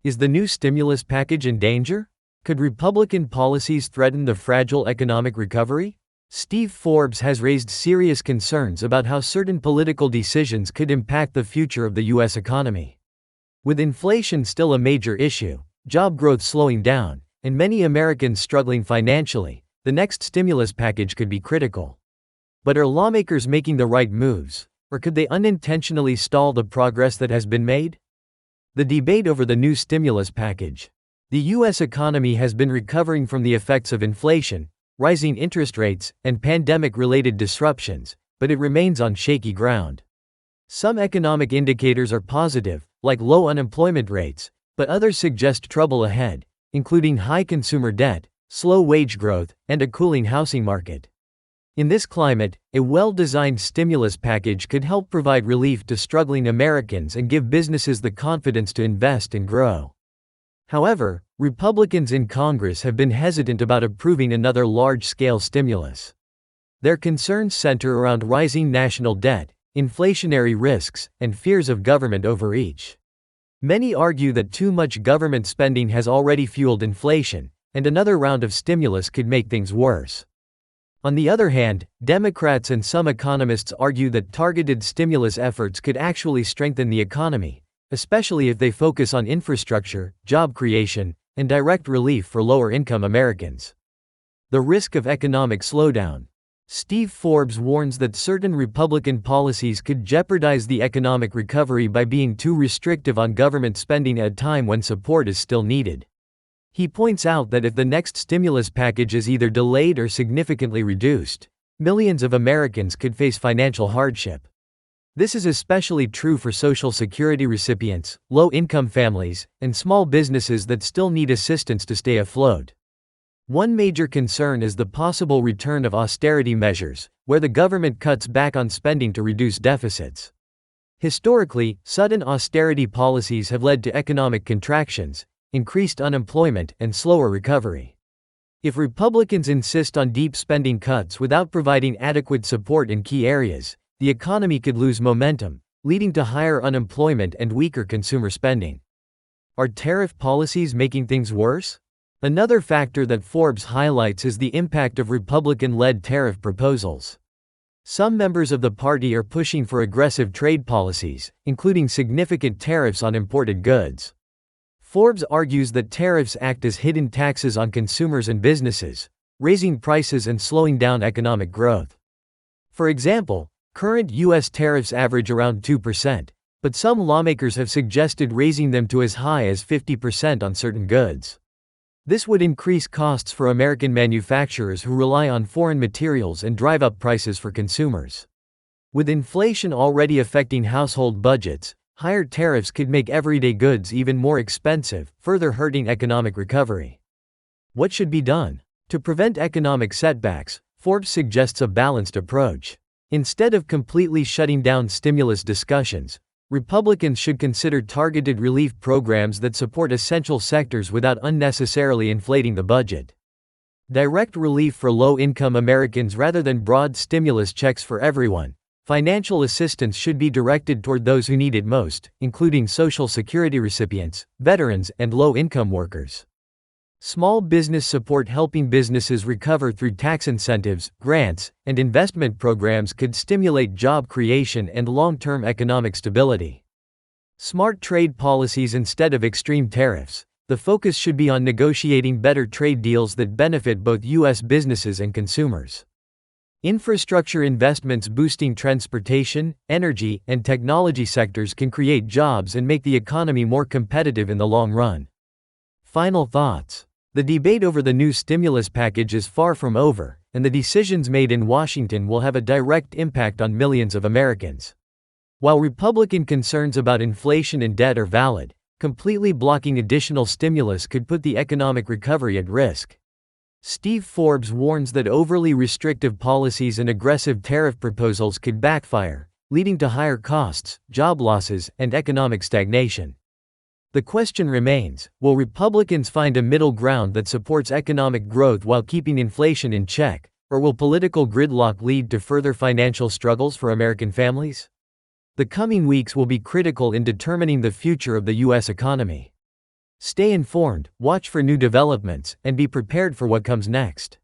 Is the new stimulus package in danger? Could Republican policies threaten the fragile economic recovery? Steve Forbes has raised serious concerns about how certain political decisions could impact the future of the U.S. economy. With inflation still a major issue, job growth slowing down, and many Americans struggling financially, the next stimulus package could be critical. But are lawmakers making the right moves, or could they unintentionally stall the progress that has been made? The debate over the new stimulus package. The U.S. economy has been recovering from the effects of inflation, rising interest rates, and pandemic-related disruptions, but it remains on shaky ground. Some economic indicators are positive, like low unemployment rates, but others suggest trouble ahead, including high consumer debt, slow wage growth, and a cooling housing market. In this climate, a well-designed stimulus package could help provide relief to struggling Americans and give businesses the confidence to invest and grow. However, Republicans in Congress have been hesitant about approving another large-scale stimulus. Their concerns center around rising national debt, inflationary risks, and fears of government overreach. Many argue that too much government spending has already fueled inflation, and another round of stimulus could make things worse. On the other hand, Democrats and some economists argue that targeted stimulus efforts could actually strengthen the economy, especially if they focus on infrastructure, job creation, and direct relief for lower-income Americans. The risk of economic slowdown. Steve Forbes warns that certain Republican policies could jeopardize the economic recovery by being too restrictive on government spending at a time when support is still needed. He points out that if the next stimulus package is either delayed or significantly reduced, millions of Americans could face financial hardship. This is especially true for Social Security recipients, low-income families, and small businesses that still need assistance to stay afloat. One major concern is the possible return of austerity measures, where the government cuts back on spending to reduce deficits. Historically, sudden austerity policies have led to economic contractions, increased unemployment, and slower recovery. If Republicans insist on deep spending cuts without providing adequate support in key areas, the economy could lose momentum, leading to higher unemployment and weaker consumer spending. Are tariff policies making things worse? Another factor that Forbes highlights is the impact of Republican-led tariff proposals. Some members of the party are pushing for aggressive trade policies, including significant tariffs on imported goods. Forbes argues that tariffs act as hidden taxes on consumers and businesses, raising prices and slowing down economic growth. For example, current U.S. tariffs average around 2%, but some lawmakers have suggested raising them to as high as 50% on certain goods. This would increase costs for American manufacturers who rely on foreign materials and drive up prices for consumers. With inflation already affecting household budgets, higher tariffs could make everyday goods even more expensive, further hurting economic recovery. What should be done? To prevent economic setbacks, Forbes suggests a balanced approach. Instead of completely shutting down stimulus discussions, Republicans should consider targeted relief programs that support essential sectors without unnecessarily inflating the budget. Direct relief for low-income Americans rather than broad stimulus checks for everyone. Financial assistance should be directed toward those who need it most, including Social Security recipients, veterans, and low-income workers. Small business support. Helping businesses recover through tax incentives, grants, and investment programs could stimulate job creation and long-term economic stability. Smart trade policies instead of extreme tariffs. The focus should be on negotiating better trade deals that benefit both U.S. businesses and consumers. Infrastructure investments. Boosting transportation, energy, and technology sectors can create jobs and make the economy more competitive in the long run. Final thoughts. The debate over the new stimulus package is far from over, and the decisions made in Washington will have a direct impact on millions of Americans. While Republican concerns about inflation and debt are valid, completely blocking additional stimulus could put the economic recovery at risk. Steve Forbes warns that overly restrictive policies and aggressive tariff proposals could backfire, leading to higher costs, job losses, and economic stagnation. The question remains, will Republicans find a middle ground that supports economic growth while keeping inflation in check, or will political gridlock lead to further financial struggles for American families? The coming weeks will be critical in determining the future of the U.S. economy. Stay informed, watch for new developments, and be prepared for what comes next.